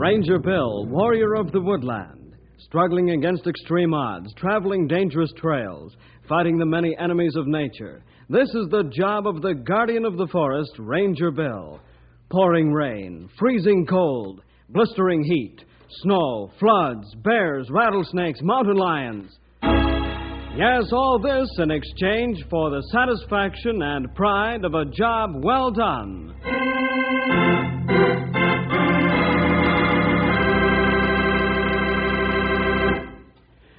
Ranger Bill, warrior of the woodland, struggling against extreme odds, traveling dangerous trails, fighting the many enemies of nature. This is the job of the guardian of the forest, Ranger Bill. Pouring rain, freezing cold, blistering heat, snow, floods, bears, rattlesnakes, mountain lions. Yes, all this in exchange for the satisfaction and pride of a job well done.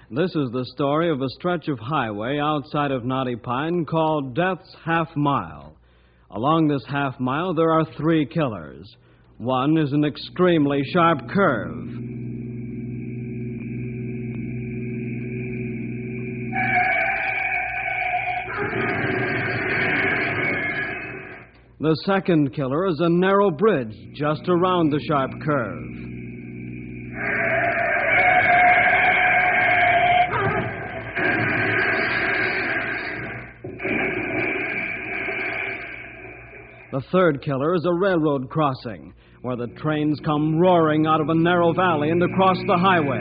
This is the story of a stretch of highway outside of Knotty Pine called Death's Half Mile. Along this half mile, there are 3 killers. One is an extremely sharp curve. The second killer is a narrow bridge just around the sharp curve. The third killer is a railroad crossing, where the trains come roaring out of a narrow valley and across the highway.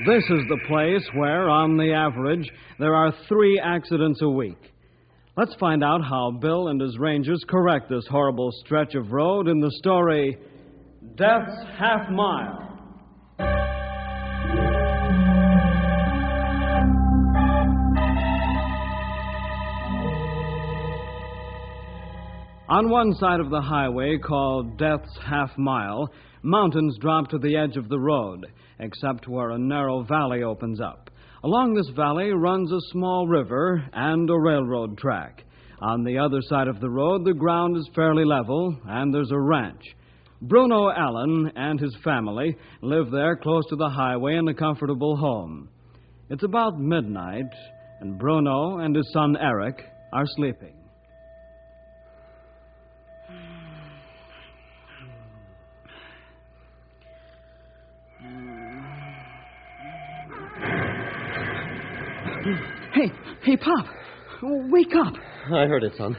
This is the place where, on the average, there are 3 accidents a week. Let's find out how Bill and his Rangers correct this horrible stretch of road in the story, Death's Half Mile. On one side of the highway, called Death's Half Mile, mountains drop to the edge of the road, except where a narrow valley opens up. Along this valley runs a small river and a railroad track. On the other side of the road, the ground is fairly level, and there's a ranch. Bruno Allen and his family live there close to the highway in a comfortable home. It's about midnight, and Bruno and his son Eric are sleeping. Hey, Pop. Wake up. I heard it, son.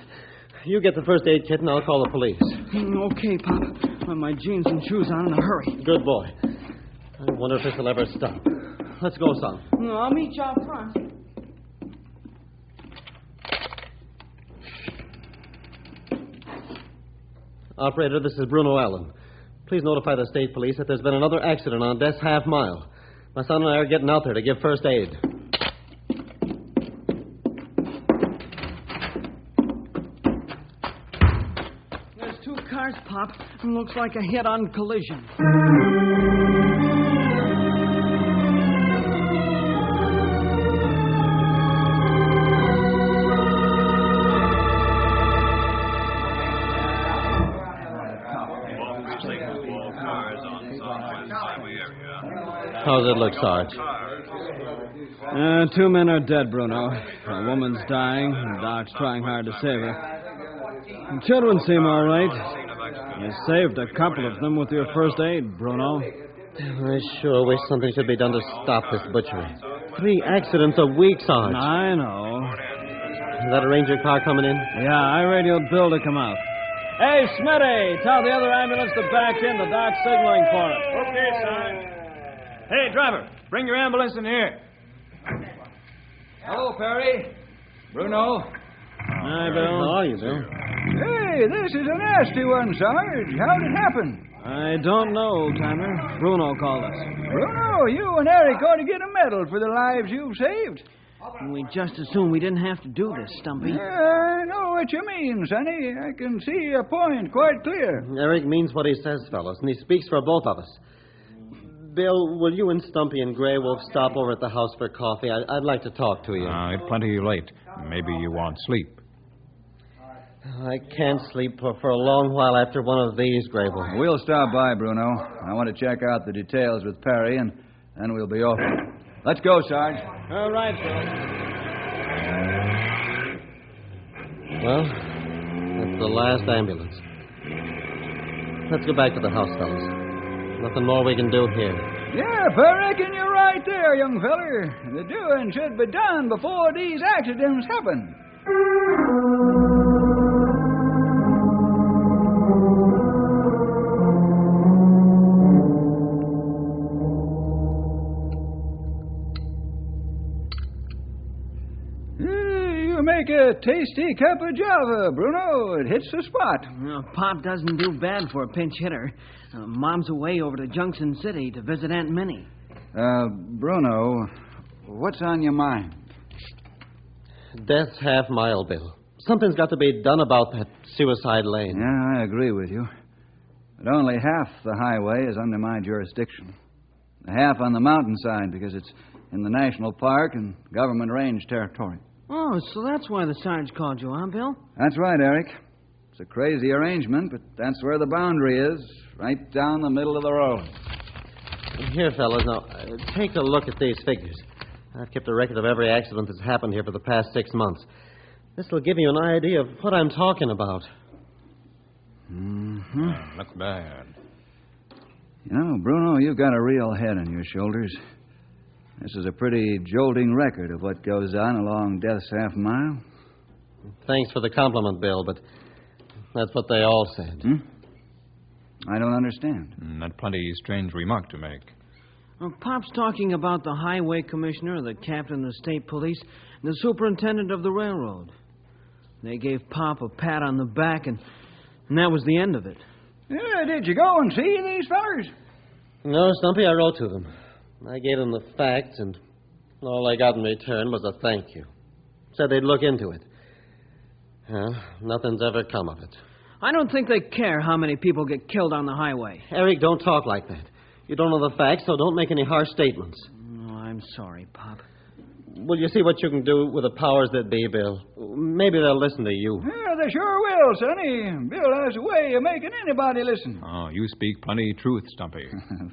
You get the first aid kit and I'll call the police. Okay, Pop. Put my jeans and shoes on in a hurry. Good boy. I wonder if this will ever stop. Let's go, son. I'll meet you out front. Operator, this is Bruno Allen. Please notify the state police that there's been another accident on Death's Half Mile. My son and I are getting out there to give first aid. Pop. Looks like a head-on collision. How's it look, Sarge? 2 men are dead, Bruno. A woman's dying. The doc's trying hard to save her. The children seem all right. You saved a couple of them with your first aid, Bruno. I sure wish something should be done to stop this butchery. 3 accidents a week, Sarge. I know. Is that a ranger car coming in? Yeah, I radioed Bill to come out. Hey, Smitty, tell the other ambulance to back in. The doc's signaling for it. Okay, Sarge. Hey, driver, bring your ambulance in here. Hello, Perry. Bruno. Hi, Bill. How are you, Bill? Hey, this is a nasty one, Sarge. How'd it happen? I don't know, Timer. Bruno called us. Bruno, you and Eric ought to get a medal for the lives you've saved. We just assumed we didn't have to do this, Stumpy. I know what you mean, Sonny. I can see your point quite clear. Eric means what he says, fellas, and he speaks for both of us. Bill, will you and Stumpy and Grey Wolf stop over at the house for coffee? I'd like to talk to you. It's plenty late. Maybe you want sleep. I can't sleep for a long while after one of these, Grey Wolf. We'll stop by, Bruno. I want to check out the details with Perry, and then we'll be off. Let's go, Sarge. All right, Bill. Well, that's the last ambulance. Let's go back to the house, fellas. Nothing more we can do here. Yep, I reckon you're right there, young feller. The doing should be done before these accidents happen. You make a tasty cup of Java, Bruno. It hits the spot. Pop doesn't do bad for a pinch hitter. Mom's away over to Junction City to visit Aunt Minnie. Bruno, what's on your mind? Death's half mile, Bill. Something's got to be done about that suicide lane. Yeah, I agree with you. But only half the highway is under my jurisdiction. The half on the mountainside because it's in the national park and government range territory. Oh, so that's why the Sarge called you, huh, Bill? That's right, Eric. It's a crazy arrangement, but that's where the boundary is, right down the middle of the road. Here, fellas, now, take a look at these figures. I've kept a record of every accident that's happened here for the past 6 months. This will give you an idea of what I'm talking about. Mm-hmm. Looks bad. You know, Bruno, you've got a real head on your shoulders. This is a pretty jolting record of what goes on along Death's Half Mile. Thanks for the compliment, Bill, but that's what they all said. I don't understand. That's plenty strange remark to make. Pop's talking about the highway commissioner, the captain of the state police, and the superintendent of the railroad. They gave Pop a pat on the back, and that was the end of it. Yeah, did you go and see these fellers? No, Stumpy, I wrote to them. I gave them the facts, and all I got in return was a thank you. Said they'd look into it. Well, nothing's ever come of it. I don't think they care how many people get killed on the highway. Eric, don't talk like that. You don't know the facts, so don't make any harsh statements. Oh, I'm sorry, Pop. Will you see what you can do with the powers that be, Bill? Maybe they'll listen to you. Yeah, they sure will, Sonny. Bill has a way of making anybody listen. Oh, you speak plenty truth, Stumpy.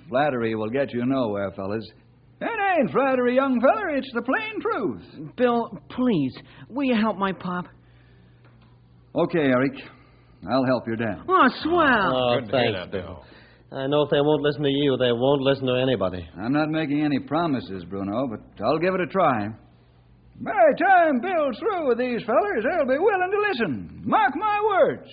Flattery will get you nowhere, fellas. It ain't flattery, young feller. It's the plain truth. Bill, please, will you help my Pop? Okay, Eric. I'll help your dad. Oh, swell. Oh, Good to hear thanks, that, Bill. I know if they won't listen to you, they won't listen to anybody. I'm not making any promises, Bruno, but I'll give it a try. By the time Bill's through with these fellers, they'll be willing to listen. Mark my words.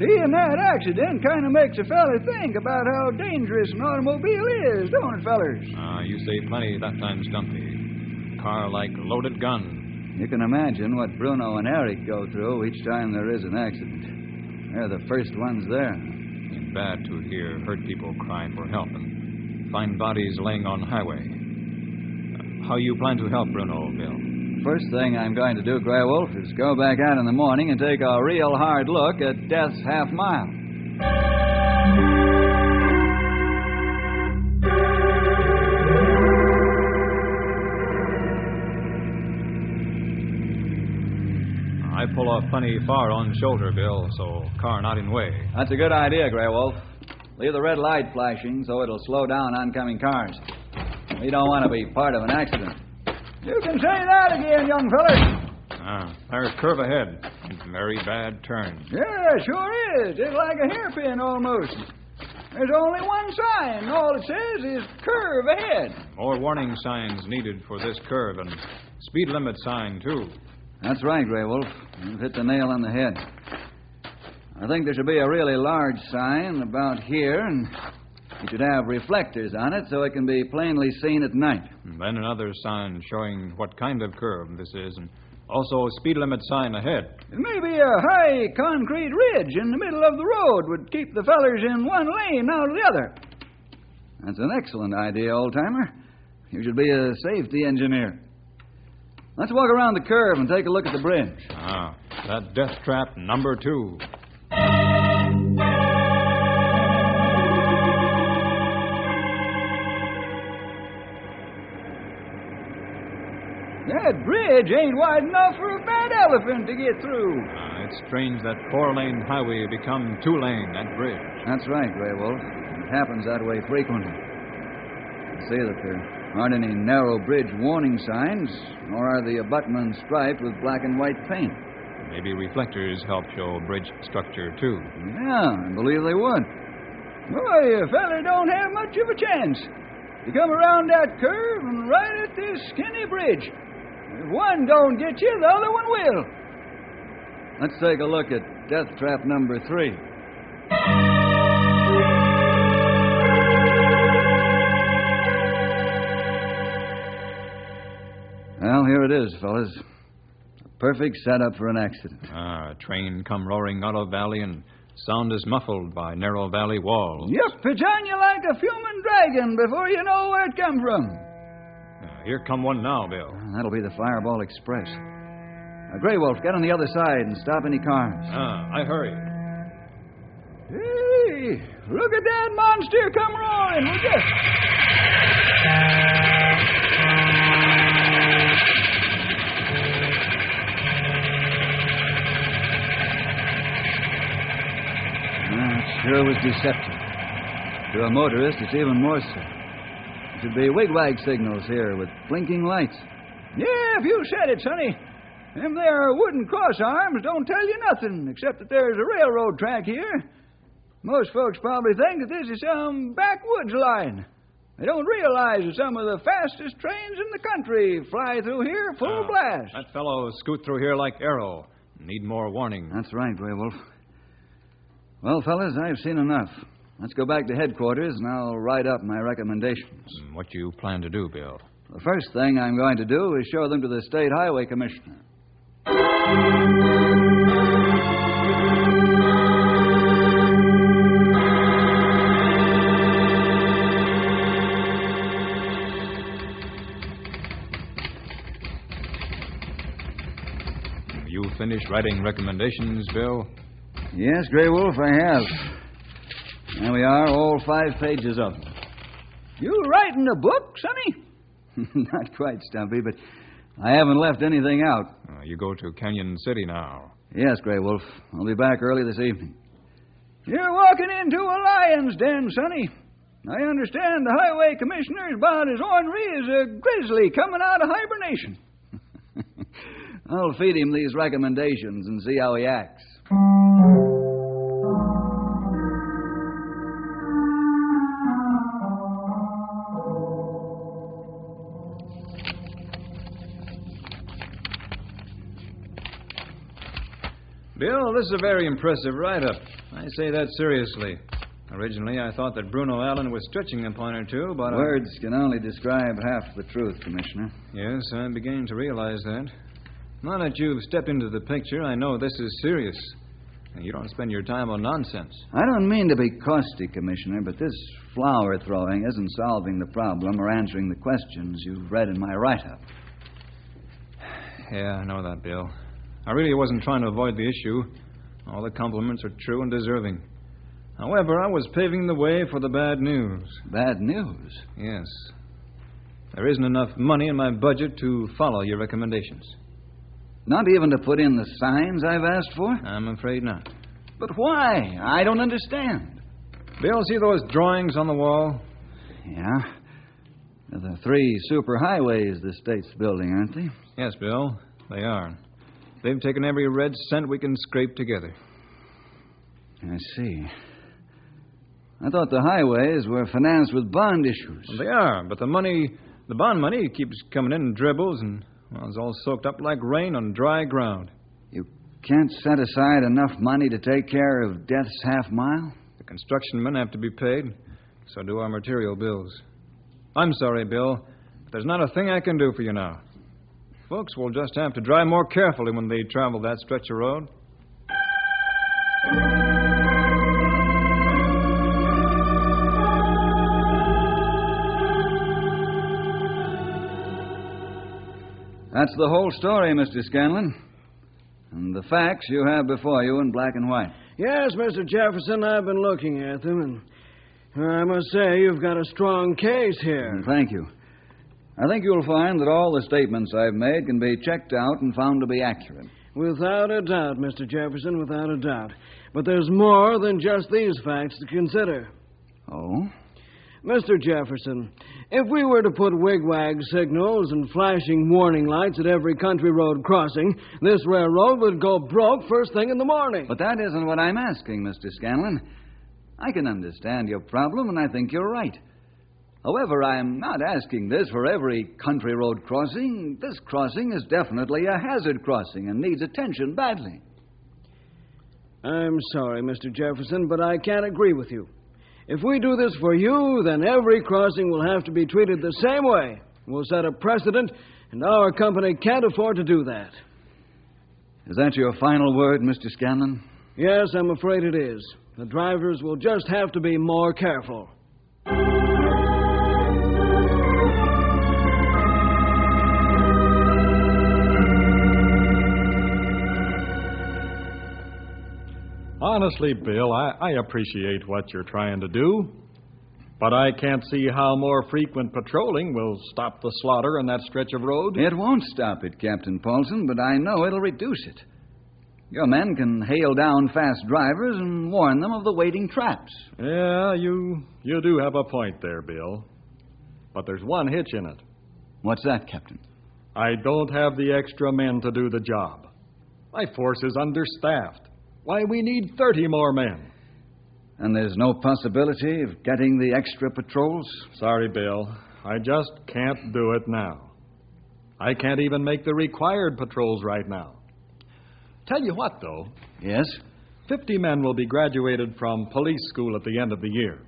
Seeing that accident kind of makes a fella think about how dangerous an automobile is, don't it, fellers? You say plenty that time, Stumpy. Car like loaded gun. You can imagine what Bruno and Eric go through each time there is an accident. They're the first ones there. It's bad to hear hurt people cry for help and find bodies laying on highway. How you plan to help Bruno, Bill? First thing I'm going to do, Grey Wolf, is go back out in the morning and take a real hard look at Death's Half Mile. I pull off plenty far on shoulder, Bill, so car not in way. That's a good idea, Grey Wolf. Leave the red light flashing so it'll slow down oncoming cars. We don't want to be part of an accident. You can say that again, young feller. There's curve ahead. Very bad turn. Yeah, sure is. It's like a hairpin almost. There's only one sign. All it says is curve ahead. More warning signs needed for this curve and speed limit sign, too. That's right, Grey Wolf. You've hit the nail on the head. I think there should be a really large sign about here, and it should have reflectors on it so it can be plainly seen at night. And then another sign showing what kind of curve this is, and also a speed limit sign ahead. Maybe a high concrete ridge in the middle of the road would keep the fellers in one lane out of the other. That's an excellent idea, old-timer. You should be a safety engineer. Let's walk around the curve and take a look at the bridge. That death trap number 2. That bridge ain't wide enough for a bad elephant to get through. It's strange that 4-lane highway become 2-lane, that bridge. That's right, Grey Wolf. It happens that way frequently. see that there aren't any narrow bridge warning signs, nor are the abutments striped with black and white paint. Maybe reflectors help show bridge structure, too. Yeah, I believe they would. Boy, a fella don't have much of a chance. You come around that curve and right at this skinny bridge. If one don't get you, the other one will. Let's take a look at death trap number 3. Well, here it is, fellas. A perfect setup for an accident. A train come roaring out of valley and sound is muffled by narrow valley walls. Yep, it's on you like a fuming dragon before you know where it come from. Here come one now, Bill. That'll be the Fireball Express. Grey Wolf, get on the other side and stop any cars. I hurry. Hey, look at that monster come roaring, would you? It sure was deceptive. To a motorist, it's even more so. There should be wigwag signals here with blinking lights. Yeah, if you said it, Sonny. Them there wooden cross arms don't tell you nothing, except that there's a railroad track here. Most folks probably think that this is some backwoods line. They don't realize that some of the fastest trains in the country fly through here full blast. That fellow scoot through here like arrow. Need more warning. That's right, Grey Wolf. Well, fellas, I've seen enough. Let's go back to headquarters, and I'll write up my recommendations. What you plan to do, Bill? The first thing I'm going to do is show them to the State Highway Commissioner. You finished writing recommendations, Bill? Yes, Grey Wolf, I have. There we are, all 5 pages of them. You writing a book, Sonny? Not quite, Stumpy, but I haven't left anything out. You go to Canyon City now. Yes, Grey Wolf. I'll be back early this evening. You're walking into a lion's den, Sonny. I understand the highway commissioner is about as ornery as a grizzly coming out of hibernation. I'll feed him these recommendations and see how he acts. Bill, this is a very impressive write-up. I say that seriously. Originally, I thought that Bruno Allen was stretching a point or two, but... Words can only describe half the truth, Commissioner. Yes, I'm beginning to realize that. Now that you've stepped into the picture, I know this is serious. You don't spend your time on nonsense. I don't mean to be caustic, Commissioner, but this flower throwing isn't solving the problem or answering the questions you've read in my write-up. Yeah, I know that, Bill. I really wasn't trying to avoid the issue. All the compliments are true and deserving. However, I was paving the way for the bad news. Bad news? Yes. There isn't enough money in my budget to follow your recommendations. Not even to put in the signs I've asked for? I'm afraid not. But why? I don't understand. Bill, see those drawings on the wall? Yeah. They're the 3 superhighways the state's building, aren't they? Yes, Bill, they are. They've taken every red cent we can scrape together. I see. I thought the highways were financed with bond issues. Well, they are, but the bond money keeps coming in dribbles and, well, it's all soaked up like rain on dry ground. You can't set aside enough money to take care of Death's Half Mile? The construction men have to be paid, so do our material bills. I'm sorry, Bill, but there's not a thing I can do for you now. Folks will just have to drive more carefully when they travel that stretch of road. That's the whole story, Mr. Scanlon. And the facts you have before you in black and white. Yes, Mr. Jefferson, I've been looking at them, and I must say you've got a strong case here. Thank you. I think you'll find that all the statements I've made can be checked out and found to be accurate. Without a doubt, Mr. Jefferson, without a doubt. But there's more than just these facts to consider. Oh? Mr. Jefferson, if we were to put wigwag signals and flashing warning lights at every country road crossing, this railroad would go broke first thing in the morning. But that isn't what I'm asking, Mr. Scanlon. I can understand your problem, and I think you're right. However, I'm not asking this for every country road crossing. This crossing is definitely a hazard crossing and needs attention badly. I'm sorry, Mr. Jefferson, but I can't agree with you. If we do this for you, then every crossing will have to be treated the same way. We'll set a precedent, and our company can't afford to do that. Is that your final word, Mr. Scanlon? Yes, I'm afraid it is. The drivers will just have to be more careful. Honestly, Bill, I appreciate what you're trying to do, but I can't see how more frequent patrolling will stop the slaughter on that stretch of road. It won't stop it, Captain Paulson, but I know it'll reduce it. Your men can hail down fast drivers and warn them of the waiting traps. Yeah, you do have a point there, Bill. But there's one hitch in it. What's that, Captain? I don't have the extra men to do the job. My force is understaffed. Why, we need 30 more men. And there's no possibility of getting the extra patrols? Sorry, Bill. I just can't do it now. I can't even make the required patrols right now. Tell you what, though. Yes? 50 men will be graduated from police school at the end of the year.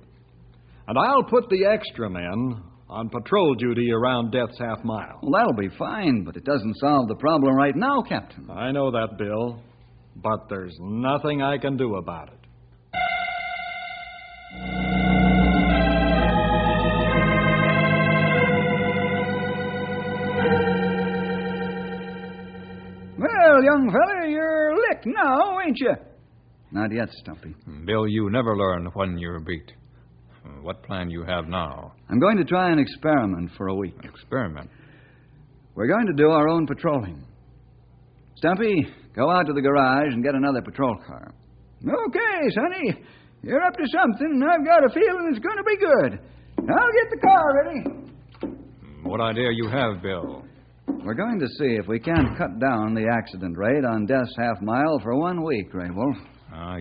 And I'll put the extra men on patrol duty around Death's Half Mile. Well, that'll be fine, but it doesn't solve the problem right now, Captain. I know that, Bill. But there's nothing I can do about it. Well, young fella, you're licked now, ain't you? Not yet, Stumpy. Bill, you never learn when you're beat. What plan you have now? I'm going to try an experiment for a week. Experiment? We're going to do our own patrolling. Stumpy, go out to the garage and get another patrol car. Okay, Sonny. You're up to something, and I've got a feeling it's going to be good. I'll get the car ready. What idea you have, Bill? We're going to see if we can't cut down the accident rate on Death's Half Mile for 1 week, Grey Wolf.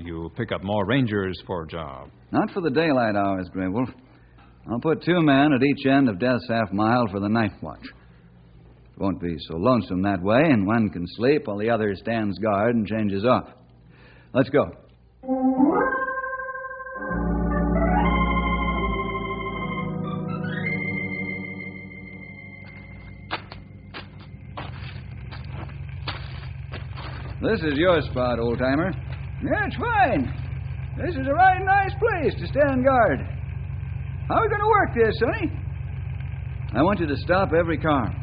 You pick up more rangers for a job. Not for the daylight hours, Grey Wolf. I'll put 2 men at each end of Death's Half Mile for the night watch. It won't be so lonesome that way, and one can sleep while the other stands guard and changes off. Let's go. This is your spot, old-timer. Yeah, it's fine. This is a right nice place to stand guard. How are we going to work this, Sonny? I want you to stop every car.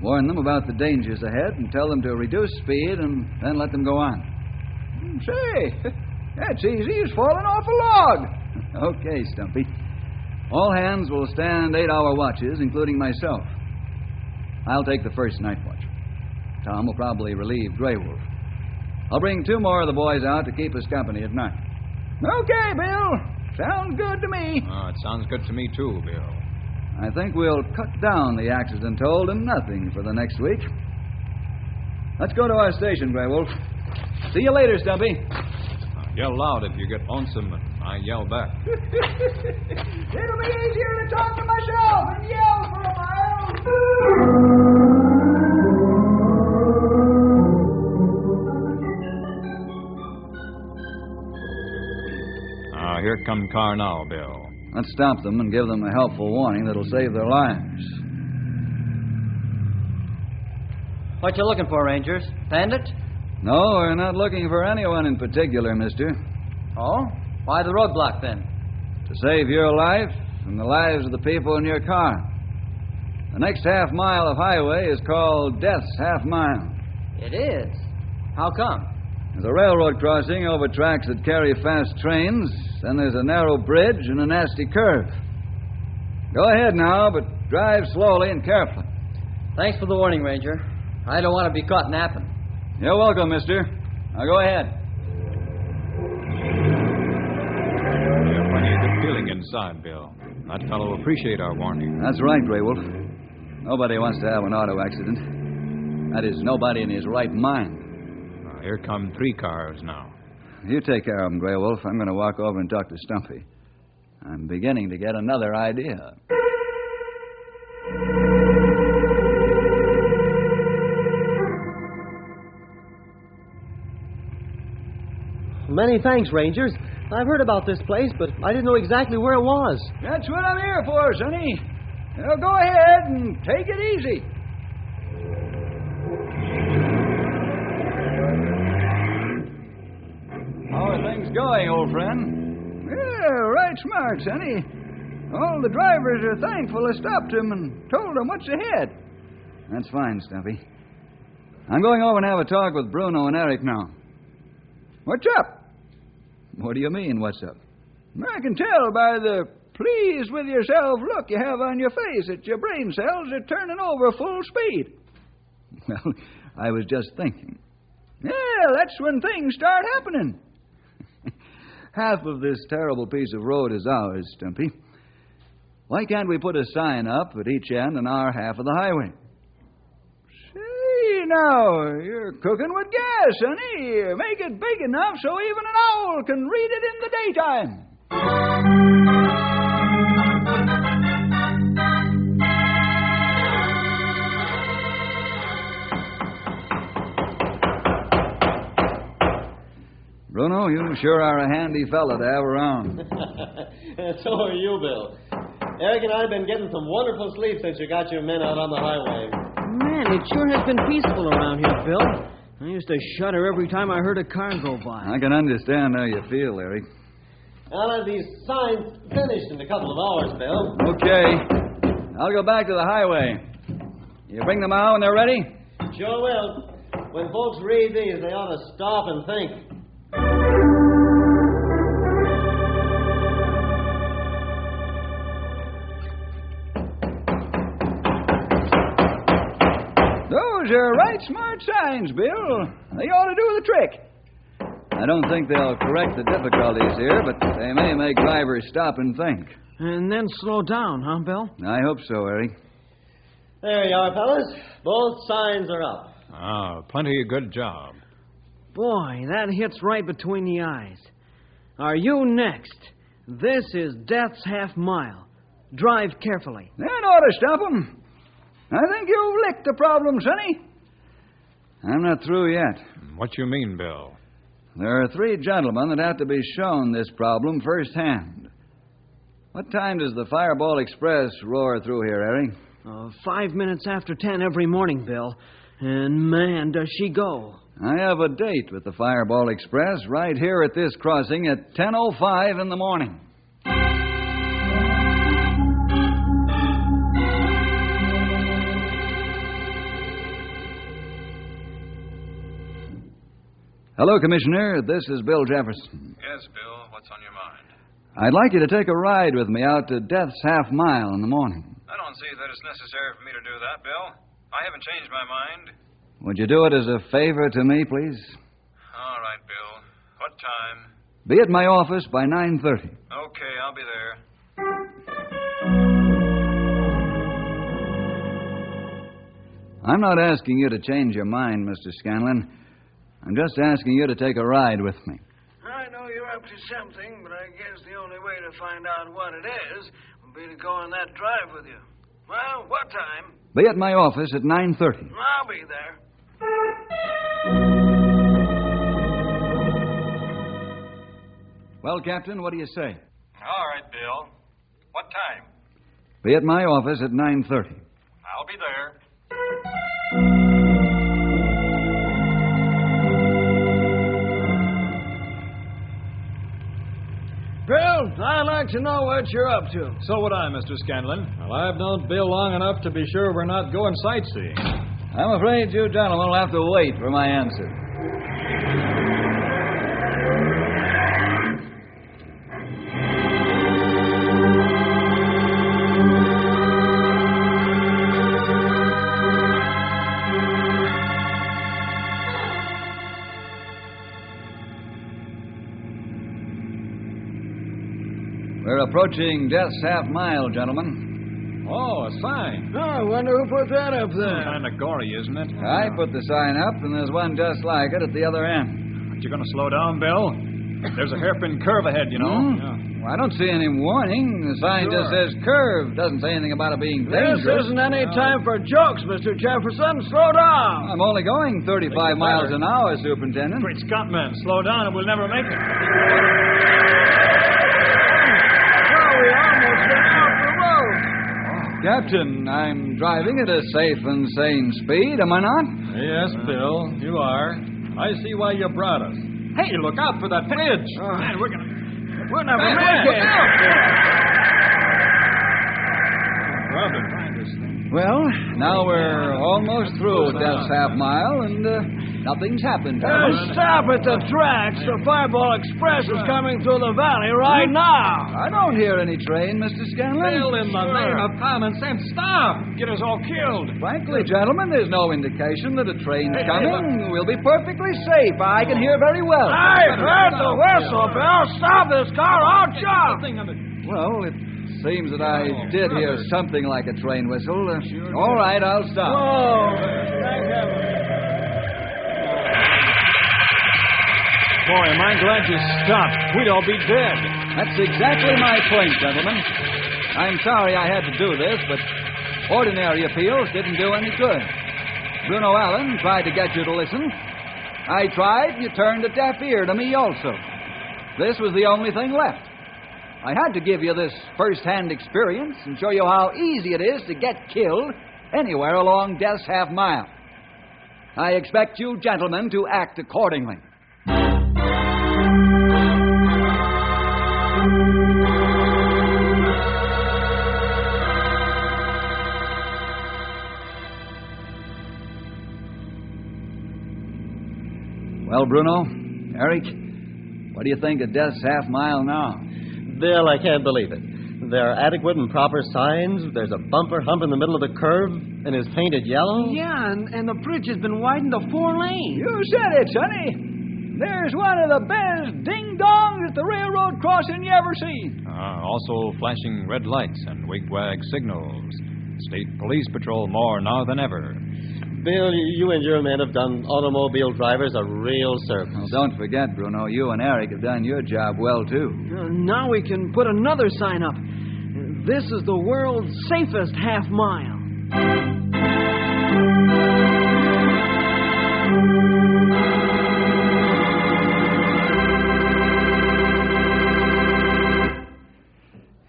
Warn them about the dangers ahead and tell them to reduce speed and then let them go on. Say, that's easy as falling off a log. Okay, Stumpy. All hands will stand 8-hour watches, including myself. I'll take the first night watch. Tom will probably relieve Grey Wolf. I'll bring 2 more of the boys out to keep us company at night. Okay, Bill. Sounds good to me. It sounds good to me, too, Bill. I think we'll cut down the accident toll to nothing for the next week. Let's go to our station, Grey Wolf. See you later, Stumpy. Yell loud if you get lonesome, and I yell back. It'll be easier to talk to myself and yell for a while. Here come car now, Bill. Let's stop them and give them a helpful warning that'll save their lives. What you looking for, Rangers? Bandit? No, we're not looking for anyone in particular, mister. Oh? Why the roadblock, then? To save your life and the lives of the people in your car. The next half mile of highway is called Death's Half Mile. It is? How come? There's a railroad crossing over tracks that carry fast trains. Then there's a narrow bridge and a nasty curve. Go ahead now, but drive slowly and carefully. Thanks for the warning, Ranger. I don't want to be caught napping. You're welcome, mister. Now go ahead. What do you get feeling inside, Bill? That fellow will appreciate our warning. That's right, Grey Wolf. Nobody wants to have an auto accident. That is, nobody in his right mind. Here come 3 cars now. You take care of them, Grey Wolf. I'm going to walk over and talk to Stumpy. I'm beginning to get another idea. Many thanks, Rangers. I've heard about this place, but I didn't know exactly where it was. That's what I'm here for, Sonny. Now go ahead and take it easy. How are things going, old friend? Yeah, right smart, Sonny. All the drivers are thankful I stopped him and told him what's ahead. That's fine, Stumpy. I'm going over and have a talk with Bruno and Eric now. What's up? What do you mean, what's up? I can tell by the pleased with yourself look you have on your face that your brain cells are turning over full speed. Well, I was just thinking. Yeah, that's when things start happening. Half of this terrible piece of road is ours, Stumpy. Why can't we put a sign up at each end on our half of the highway? Say, now, you're cooking with gas, honey. Make it big enough so even an owl can read it in the daytime. Bruno, you sure are a handy fella to have around. So are you, Bill. Eric and I have been getting some wonderful sleep since you got your men out on the highway. Man, it sure has been peaceful around here, Bill. I used to shudder every time I heard a car go by. I can understand how you feel, Eric. I'll have these signs finished in a couple of hours, Bill. Okay. I'll go back to the highway. You bring them out when they're ready? Sure will. When folks read these, they ought to stop and think. Those are right smart signs, Bill. They ought to do the trick. I don't think they'll correct the difficulties here, but they may make drivers stop and think. And then slow down, huh, Bill? I hope so, Eric. There you are, fellas. Both signs are up. Ah, plenty of good job. Boy, that hits right between the eyes. Are you next? This is Death's Half Mile. Drive carefully. That ought to stop 'em. I think you've licked the problem, Sonny. I'm not through yet. What you mean, Bill? There are 3 gentlemen that have to be shown this problem firsthand. What time does the Fireball Express roar through here, Eric? 5 minutes after 10 every morning, Bill. And man, does she go. I have a date with the Fireball Express right here at this crossing at 10:05 in the morning. Hello, Commissioner. This is Bill Jefferson. Yes, Bill. What's on your mind? I'd like you to take a ride with me out to Death's Half Mile in the morning. I don't see that it's necessary for me to do that, Bill. I haven't changed my mind. Would you do it as a favor to me, please? All right, Bill. What time? Be at my office by 9:30. Okay, I'll be there. I'm not asking you to change your mind, Mr. Scanlon. I'm just asking you to take a ride with me. I know you're up to something, but I guess the only way to find out what it is would be to go on that drive with you. Well, what time? Be at my office at 9:30. I'll be there. Well, Captain, what do you say? All right, Bill. What time? Be at my office at 9:30. I'll be there. Bill, I'd like to know what you're up to. So would I, Mr. Scanlon. Well, I've known Bill long enough to be sure we're not going sightseeing. I'm afraid you gentlemen will have to wait for my answer. We're approaching Death's Half Mile, gentlemen. Oh, a sign. Oh, I wonder who put that up there. Kind of gory, isn't it? I put the sign up, and there's one just like it at the other end. Aren't you going to slow down, Bill? There's a hairpin curve ahead, you know. Well, I don't see any warning. The sign just says curve. Doesn't say anything about it being dangerous. This isn't any time for jokes, Mr. Jefferson. Slow down. I'm only going 35 miles an hour, Superintendent. Great Scott, man. Slow down and we'll never make it. Well, we almost got off the road. Captain, I'm driving at a safe and sane speed, am I not? Yes, Bill, you are. I see why you brought us. Hey, look out for that bridge. Man, we're going to... We'll never make it. Robin. Well, now we're almost through Death's Half Mile, and nothing's happened. Stop at the tracks. The Fireball Express is coming through the valley right now. I don't hear any train, Mr. Scanlon. Bill, in the name of common sense, stop. Get us all killed. Frankly, gentlemen, there's no indication that a train's coming. We'll be perfectly safe. I can hear very well. I heard the whistle, Bill. Stop this car. I'll jump. Well, it seems that I did hear something like a train whistle. All right, I'll stop. Oh, thank heaven. Boy, am I glad you stopped. We'd all be dead. That's exactly my point, gentlemen. I'm sorry I had to do this, but ordinary appeals didn't do any good. Bruno Allen tried to get you to listen. I tried, and you turned a deaf ear to me also. This was the only thing left. I had to give you this first-hand experience and show you how easy it is to get killed anywhere along Death's Half Mile. I expect you gentlemen to act accordingly. Well, Bruno, Eric, what do you think of Death's Half Mile now? Bill, I can't believe it. There are adequate and proper signs. There's a bumper hump in the middle of the curve, and it's painted yellow. Yeah, and the bridge has been widened to 4 lanes. You said it, Sonny. There's one of the best ding-dongs at the railroad crossing you ever seen. Also flashing red lights and wigwag signals. State Police Patrol more now than ever. Bill, you and your men have done automobile drivers a real service. Well, don't forget, Bruno, you and Eric have done your job well, too. Now we can put another sign up. This is the world's safest half mile.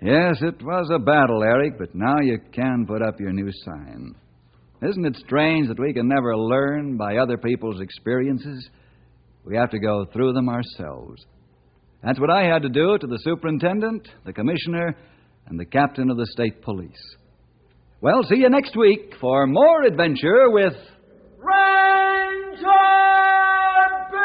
Yes, it was a battle, Eric, but now you can put up your new sign. Isn't it strange that we can never learn by other people's experiences? We have to go through them ourselves. That's what I had to do to the superintendent, the commissioner, and the captain of the state police. Well, see you next week for more adventure with Ranger Bill!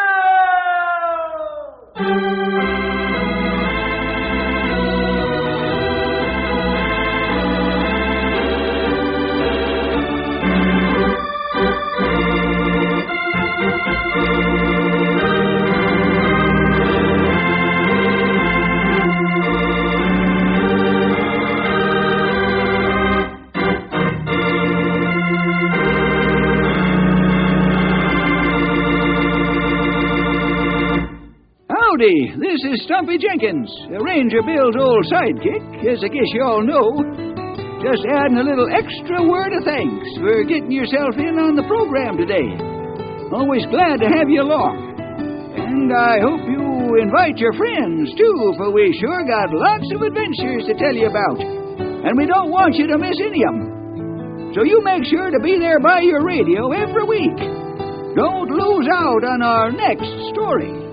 Howdy, this is Stumpy Jenkins, Ranger Bill's old sidekick, as I guess you all know. Just adding a little extra word of thanks for getting yourself in on the program today. Always glad to have you along. And I hope you invite your friends, too, for we sure got lots of adventures to tell you about. And we don't want you to miss any of them. So you make sure to be there by your radio every week. Don't lose out on our next story.